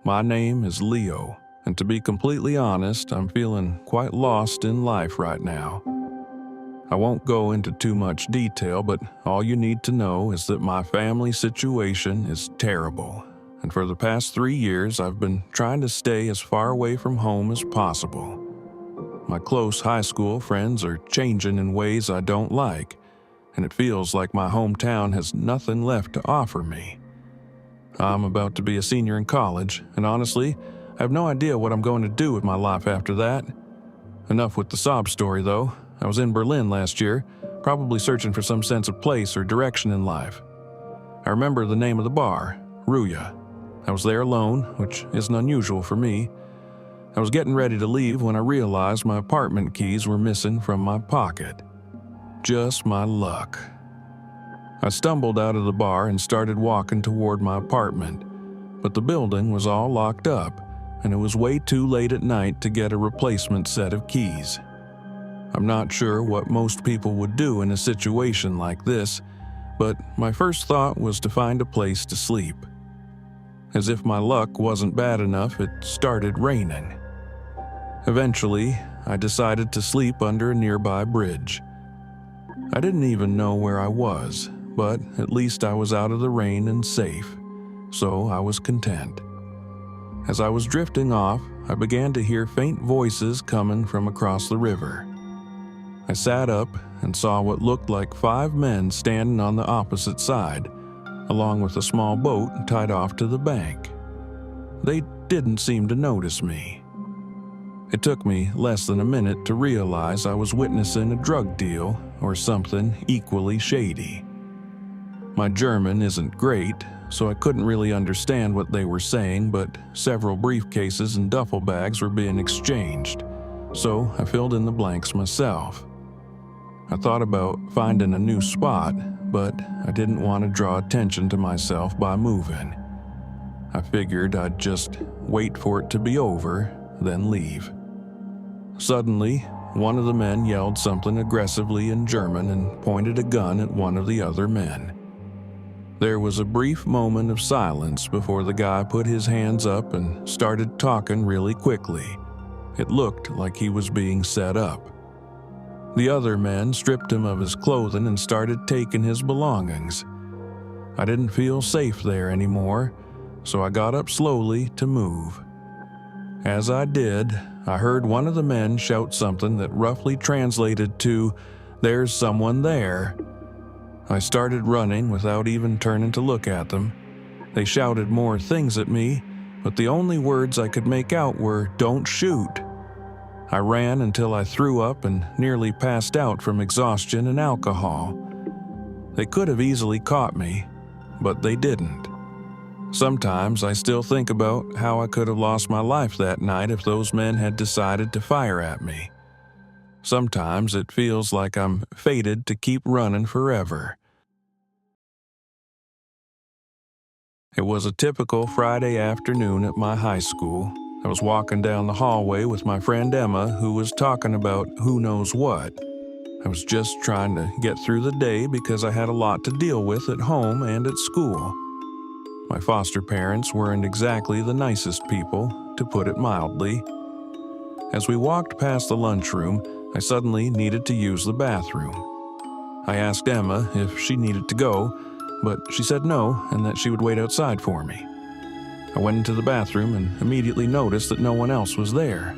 My name is Leo, and to be completely honest, I'm feeling quite lost in life right now. I won't go into too much detail, but all you need to know is that my family situation is terrible, and for the past 3 years I've been trying to stay as far away from home as possible. My close high school friends are changing in ways I don't like, and it feels like my hometown has nothing left to offer me. I'm about to be a senior in college, and honestly, I have no idea what I'm going to do with my life after that. Enough with the sob story, though. I was in Berlin last year, probably searching for some sense of place or direction in life. I remember the name of the bar, Ruya. I was there alone, which isn't unusual for me. I was getting ready to leave when I realized my apartment keys were missing from my pocket. Just my luck. I stumbled out of the bar and started walking toward my apartment, but the building was all locked up, and it was way too late at night to get a replacement set of keys. I'm not sure what most people would do in a situation like this, but my first thought was to find a place to sleep. As if my luck wasn't bad enough, it started raining. Eventually, I decided to sleep under a nearby bridge. I didn't even know where I was, but at least I was out of the rain and safe, so I was content. As I was drifting off, I began to hear faint voices coming from across the river. I sat up and saw what looked like 5 men standing on the opposite side, along with a small boat tied off to the bank. They didn't seem to notice me. It took me less than a minute to realize I was witnessing a drug deal or something equally shady. My German isn't great, so I couldn't really understand what they were saying, but several briefcases and duffel bags were being exchanged, so I filled in the blanks myself. I thought about finding a new spot, but I didn't want to draw attention to myself by moving. I figured I'd just wait for it to be over, then leave. Suddenly, one of the men yelled something aggressively in German and pointed a gun at one of the other men. There was a brief moment of silence before the guy put his hands up and started talking really quickly. It looked like he was being set up. The other men stripped him of his clothing and started taking his belongings. I didn't feel safe there anymore, so I got up slowly to move. As I did, I heard one of the men shout something that roughly translated to, "There's someone there." I started running without even turning to look at them. They shouted more things at me, but the only words I could make out were, "Don't shoot." I ran until I threw up and nearly passed out from exhaustion and alcohol. They could have easily caught me, but they didn't. Sometimes I still think about how I could have lost my life that night if those men had decided to fire at me. Sometimes it feels like I'm fated to keep running forever. It was a typical Friday afternoon at my high school. I was walking down the hallway with my friend Emma, who was talking about who knows what. I was just trying to get through the day because I had a lot to deal with at home and at school. My foster parents weren't exactly the nicest people, to put it mildly. As we walked past the lunchroom, I suddenly needed to use the bathroom. I asked Emma if she needed to go, but she said no and that she would wait outside for me. I went into the bathroom and immediately noticed that no one else was there.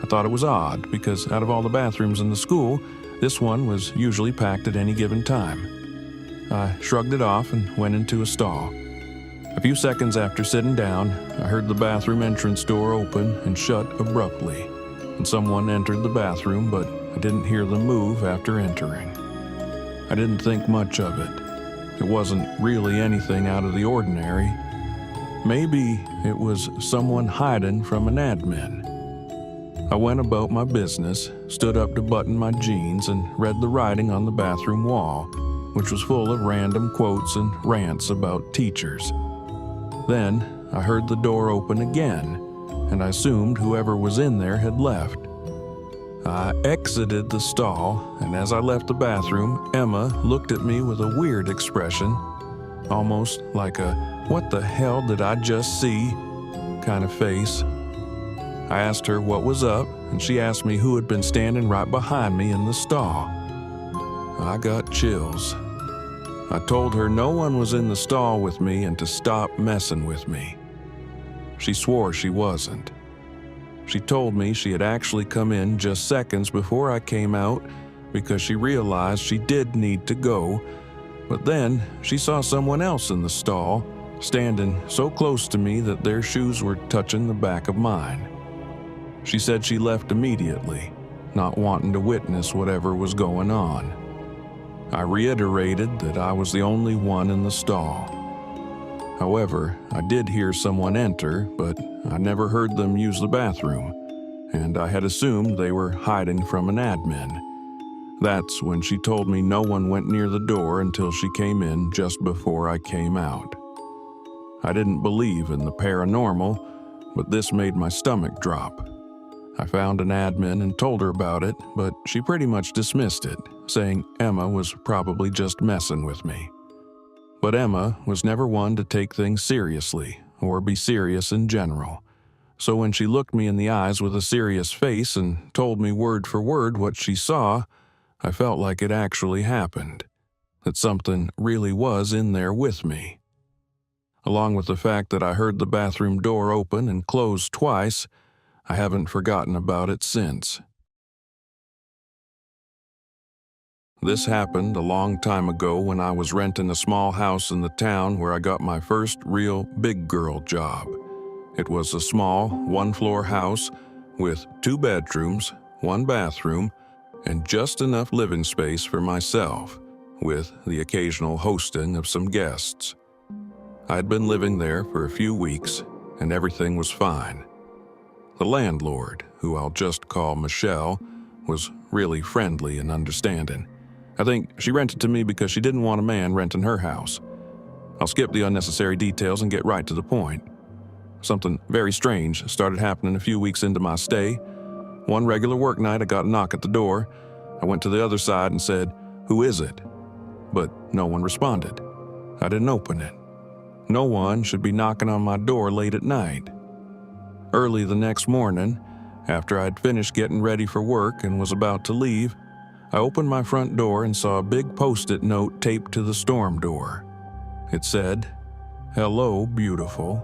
I thought it was odd because out of all the bathrooms in the school, this one was usually packed at any given time. I shrugged it off and went into a stall. A few seconds after sitting down, I heard the bathroom entrance door open and shut abruptly, and someone entered the bathroom, but I didn't hear them move after entering. I didn't think much of it. It wasn't really anything out of the ordinary. Maybe it was someone hiding from an admin. I went about my business, stood up to button my jeans, and read the writing on the bathroom wall, which was full of random quotes and rants about teachers. Then I heard the door open again, and I assumed whoever was in there had left. I exited the stall, and as I left the bathroom, Emma looked at me with a weird expression, almost like a "what the hell did I just see?" kind of face. I asked her what was up, and she asked me who had been standing right behind me in the stall. I got chills. I told her no one was in the stall with me and to stop messing with me. She swore she wasn't. She told me she had actually come in just seconds before I came out because she realized she did need to go, but then she saw someone else in the stall, standing so close to me that their shoes were touching the back of mine. She said she left immediately, not wanting to witness whatever was going on. I reiterated that I was the only one in the stall. However, I did hear someone enter, but I never heard them use the bathroom, and I had assumed they were hiding from an admin. That's when she told me no one went near the door until she came in just before I came out. I didn't believe in the paranormal, but this made my stomach drop. I found an admin and told her about it, but she pretty much dismissed it, saying Emma was probably just messing with me. But Emma was never one to take things seriously, or be serious in general. So when she looked me in the eyes with a serious face and told me word for word what she saw, I felt like it actually happened, that something really was in there with me. Along with the fact that I heard the bathroom door open and close twice, I haven't forgotten about it since. This happened a long time ago when I was renting a small house in the town where I got my first real big girl job. It was a small, one-floor house with 2 bedrooms, 1 bathroom, and just enough living space for myself, with the occasional hosting of some guests. I'd been living there for a few weeks, and everything was fine. The landlord, who I'll just call Michelle, was really friendly and understanding. I think she rented to me because she didn't want a man renting her house. I'll skip the unnecessary details and get right to the point. Something very strange started happening a few weeks into my stay. One regular work night, I got a knock at the door. I went to the other side and said, "Who is it?" But no one responded. I didn't open it. No one should be knocking on my door late at night. Early the next morning, after I'd finished getting ready for work and was about to leave, I opened my front door and saw a big post-it note taped to the storm door. It said, "Hello, beautiful."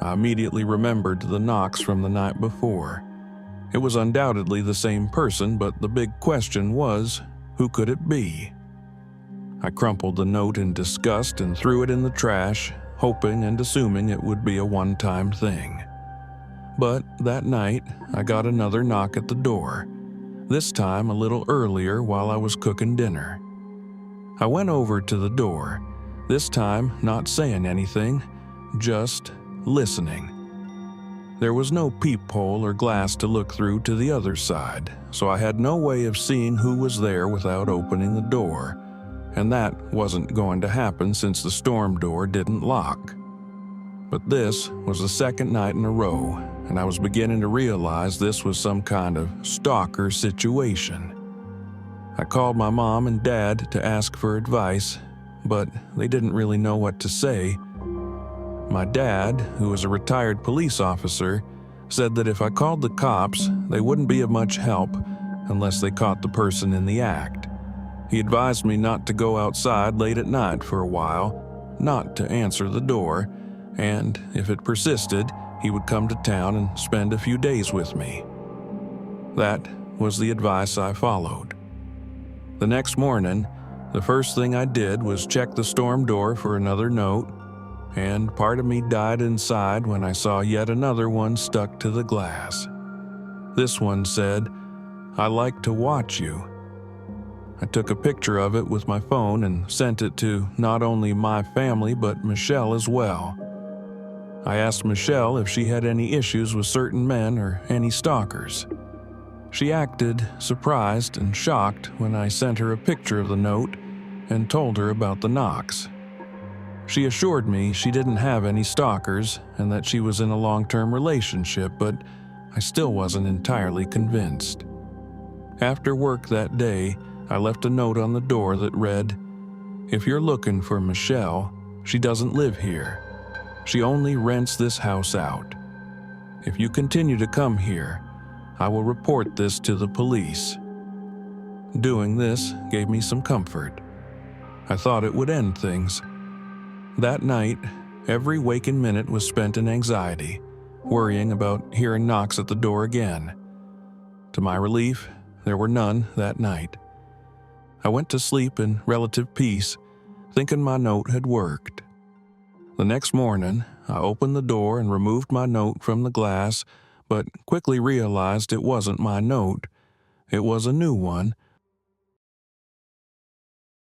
I immediately remembered the knocks from the night before. It was undoubtedly the same person, but the big question was, who could it be? I crumpled the note in disgust and threw it in the trash, hoping and assuming it would be a one-time thing. But that night, I got another knock at the door, this time a little earlier while I was cooking dinner. I went over to the door, this time not saying anything, just listening. There was no peephole or glass to look through to the other side, so I had no way of seeing who was there without opening the door, and that wasn't going to happen since the storm door didn't lock. But this was the second night in a row, and I was beginning to realize this was some kind of stalker situation. I called my mom and dad to ask for advice, but they didn't really know what to say. My dad, who was a retired police officer, said that if I called the cops, they wouldn't be of much help unless they caught the person in the act. He advised me not to go outside late at night for a while, not to answer the door, and if it persisted, he would come to town and spend a few days with me. That was the advice I followed. The next morning, the first thing I did was check the storm door for another note, and part of me died inside when I saw yet another one stuck to the glass. This one said, "I like to watch you." I took a picture of it with my phone and sent it to not only my family but Michelle as well. I asked Michelle if she had any issues with certain men or any stalkers. She acted surprised and shocked when I sent her a picture of the note and told her about the knocks. She assured me she didn't have any stalkers and that she was in a long-term relationship, but I still wasn't entirely convinced. After work that day, I left a note on the door that read, "If you're looking for Michelle, she doesn't live here. She only rents this house out. If you continue to come here, I will report this to the police. Doing this gave me some comfort. I thought it would end things. That night, every waking minute was spent in anxiety, worrying about hearing knocks at the door again. To my relief, there were none that night. I went to sleep in relative peace, thinking my note had worked. The next morning, I opened the door and removed my note from the glass, but quickly realized it wasn't my note. It was a new one,